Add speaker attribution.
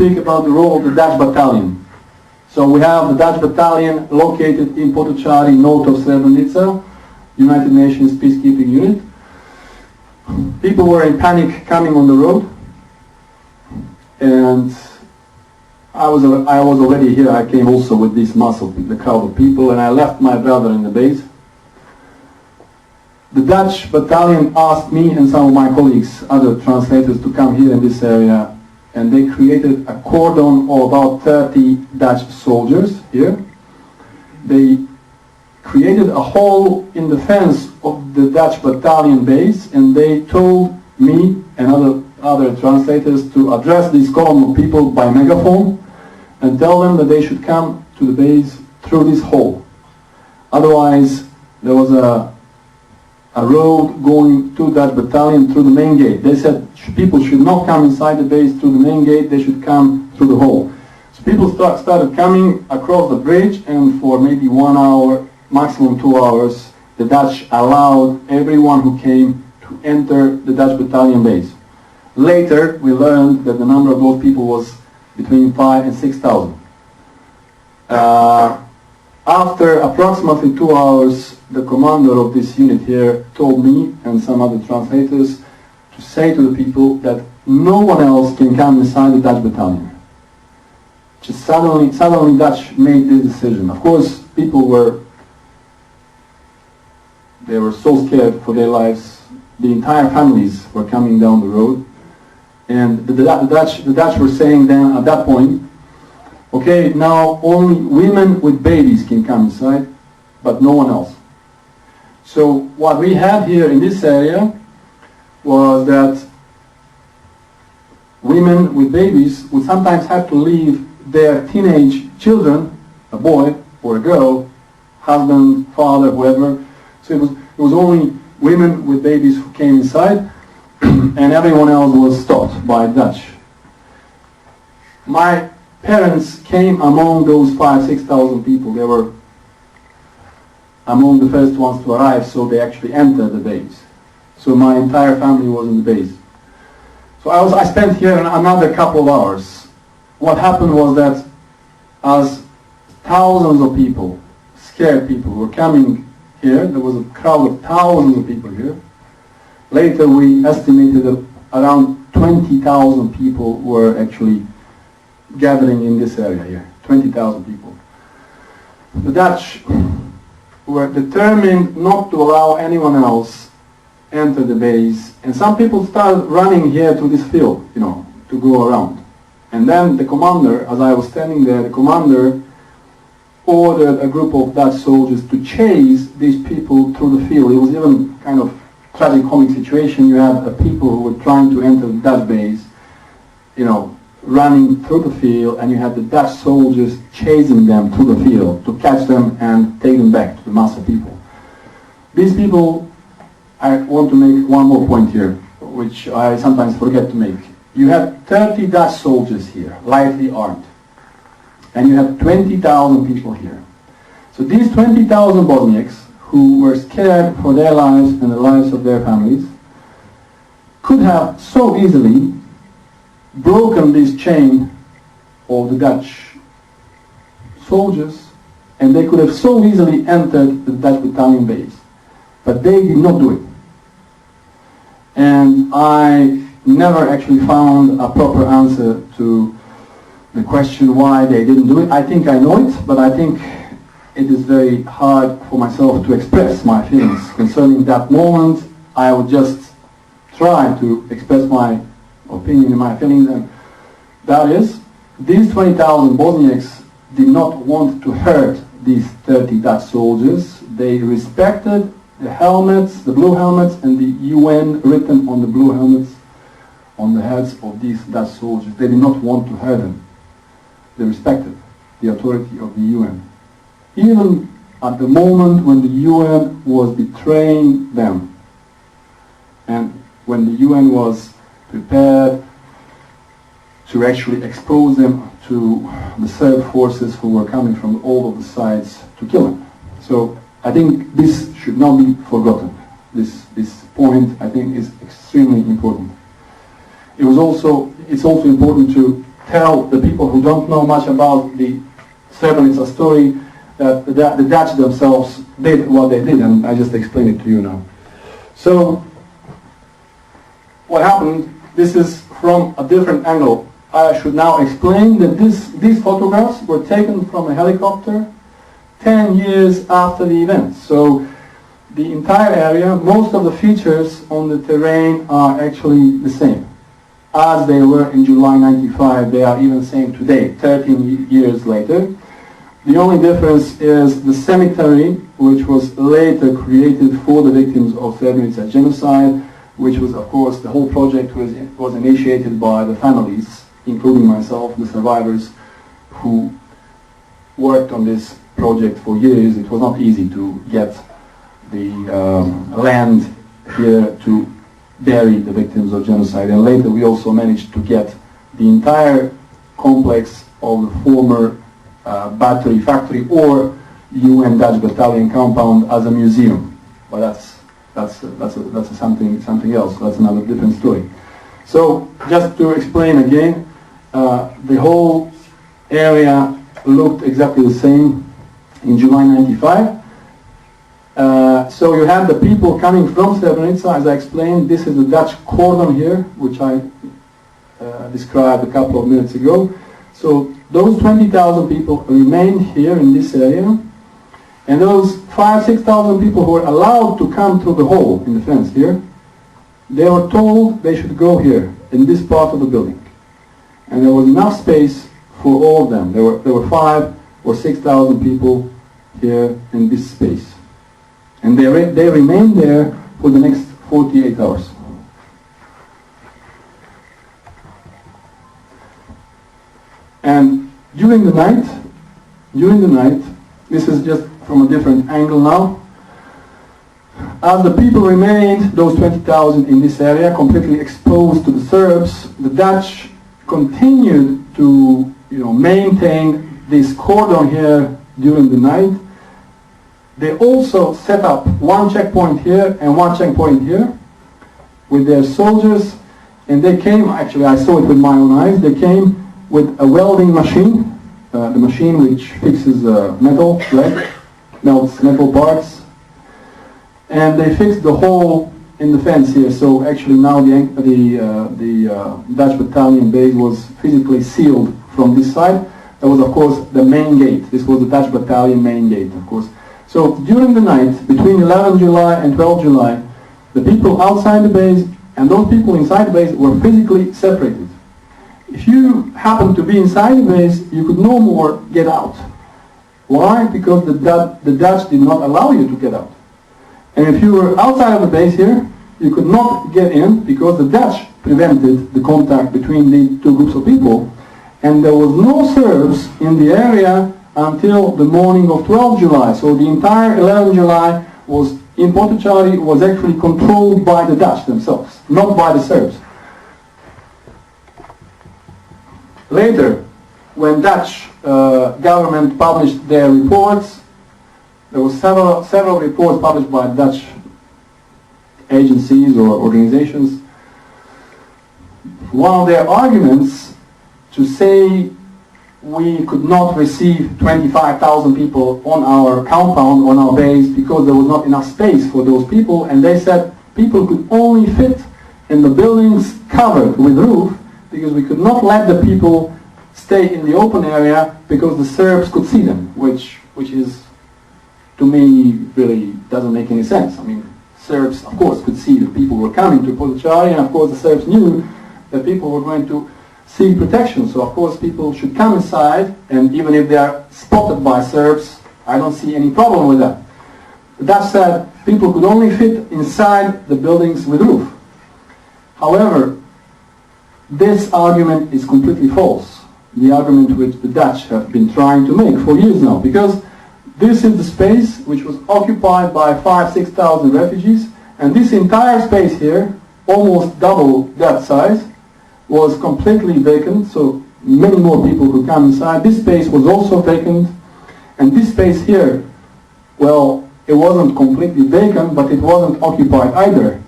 Speaker 1: speak about the role of the Dutch battalion. So we have the Dutch battalion located in Potocari, north of Srebrenica, United Nations peacekeeping unit. People were in panic coming on the road, and I was already here. I came also with this mass of the crowd of people, and I left my brother in the base. The Dutch battalion asked me and some of my colleagues, other translators, to come here in this area, and they created a cordon of about 30 Dutch soldiers here. They created a hole in the fence of the Dutch battalion base, and they told me and other translators to address this column of people by megaphone and tell them that they should come to the base through this hole. Otherwise, there was a road going to that battalion through the main gate. They said people should not come inside the base through the main gate, they should come through the hole. So people started coming across the bridge, and for maybe 1 hour, maximum 2 hours, the Dutch allowed everyone who came to enter the Dutch battalion base. Later, we learned that the number of those people was between 5,000 and 6,000. After approximately 2 hours, the commander of this unit here told me and some other translators to say to the people that no one else can come inside the Dutch battalion. Just suddenly Dutch made this decision. Of course, people were so scared for their lives. The entire families were coming down the road, and the Dutch were saying then at that point, okay, now only women with babies can come inside, but no one else. So what we had here in this area was that women with babies would sometimes have to leave their teenage children, a boy or a girl, husband, father, whoever. So it was only women with babies who came inside, and everyone else was stopped by Dutch. My parents came among those 5,000-6,000 people. They were among the first ones to arrive, so they actually entered the base. So my entire family was in the base. So I spent here another couple of hours. What happened was that as thousands of people, scared people, were coming here, there was a crowd of thousands of people here. Later we estimated that around 20,000 people were actually gathering in this area here, 20,000 people. The Dutch were determined not to allow anyone else enter the base, and some people started running here to this field, to go around. And then the commander, as I was standing there, the commander ordered a group of Dutch soldiers to chase these people through the field. It was even kind of tragic-comic situation. You had people who were trying to enter the Dutch base, running through the field, and you had the Dutch soldiers chasing them through the field to catch them and take them back to the mass of people. These people, I want to make one more point here, which I sometimes forget to make. You had 30 Dutch soldiers here, lightly armed, and you had 20,000 people here. So these 20,000 Bosniaks, who were scared for their lives and the lives of their families, could have so easily broken this chain of the Dutch soldiers, and they could have so easily entered the Dutch battalion base. But they did not do it. And I never actually found a proper answer to the question why they didn't do it. I think I know it, but I think it is very hard for myself to express my feelings concerning that moment. I would just try to express my opinion and my feelings, and that is, these 20,000 Bosniaks did not want to hurt these 30 Dutch soldiers. They respected the helmets, the blue helmets, and the UN written on the blue helmets on the heads of these Dutch soldiers. They did not want to hurt them. They respected the authority of the UN. Even at the moment when the UN was betraying them, and when the UN was prepared to actually expose them to the Serb forces who were coming from all of the sides to kill them. So I think this should not be forgotten. This point, I think, is extremely important. It's also important to tell the people who don't know much about the Srebrenica story that the Dutch themselves did what they did, and I just explained it to you now. So, what happened, this is from a different angle. I should now explain that these photographs were taken from a helicopter 10 years after the event. So, the entire area, most of the features on the terrain are actually the same. As they were in July 95, they are even the same today, 13 years later. The only difference is the cemetery, which was later created for the victims of Srebrenica genocide, which was, of course, the whole project was initiated by the families, including myself, the survivors, who worked on this project for years. It was not easy to get the land here to bury the victims of genocide, and later we also managed to get the entire complex of the former battery factory or UN Dutch battalion compound as a museum, but that's something else. That's another different story. So just to explain again, the whole area looked exactly the same in July 95. So you had the people coming from Srebrenica, as I explained. This is the Dutch cordon here, which I described a couple of minutes ago. So those 20,000 people remained here in this area, and those 5,000-6,000 people who were allowed to come through the hole in the fence here, they were told they should go here, in this part of the building. And there was enough space for all of them. There were 5,000 or 6,000 people here in this space. And they remained there for the next 48 hours. And during the night, this is just from a different angle now, as the people remained, those 20,000 in this area, completely exposed to the Serbs, the Dutch continued to maintain this cordon here during the night. They also set up one checkpoint here and one checkpoint here with their soldiers, and they came, actually I saw it with my own eyes, they came with a welding machine, the machine which fixes metal, right? Melts metal parts, and they fixed the hole in the fence here. So actually now the Dutch battalion base was physically sealed from this side. That was, of course, the main gate. This was the Dutch battalion main gate, of course. So during the night, between 11 July and 12 July, the people outside the base and those people inside the base were physically separated. If you happened to be inside the base, you could no more get out. Why? Because the Dutch did not allow you to get out. And if you were outside of the base here, you could not get in because the Dutch prevented the contact between the two groups of people. And there was no Serbs in the area until the morning of 12 July. So the entire 11 July was, in Potocari, was actually controlled by the Dutch themselves, not by the Serbs. Later, when Dutch government published their reports, there were several reports published by Dutch agencies or organizations. One of their arguments to say we could not receive 25,000 people on our compound, on our base, because there was not enough space for those people, and they said people could only fit in the buildings covered with roof, because we could not let the people stay in the open area because the Serbs could see them, which is, to me, really doesn't make any sense. I mean, Serbs, of course, could see that people were coming to Potocari, and of course the Serbs knew that people were going to seek protection. So of course people should come inside, and even if they are spotted by Serbs, I don't see any problem with that. The Dutch said people could only fit inside the buildings with roof. However, this argument is completely false. The argument which the Dutch have been trying to make for years now, because this is the space which was occupied by 5,000-6,000 refugees, and this entire space here, almost double that size, was completely vacant, so many more people could come inside. This space was also vacant, and this space here, well, it wasn't completely vacant, but it wasn't occupied either.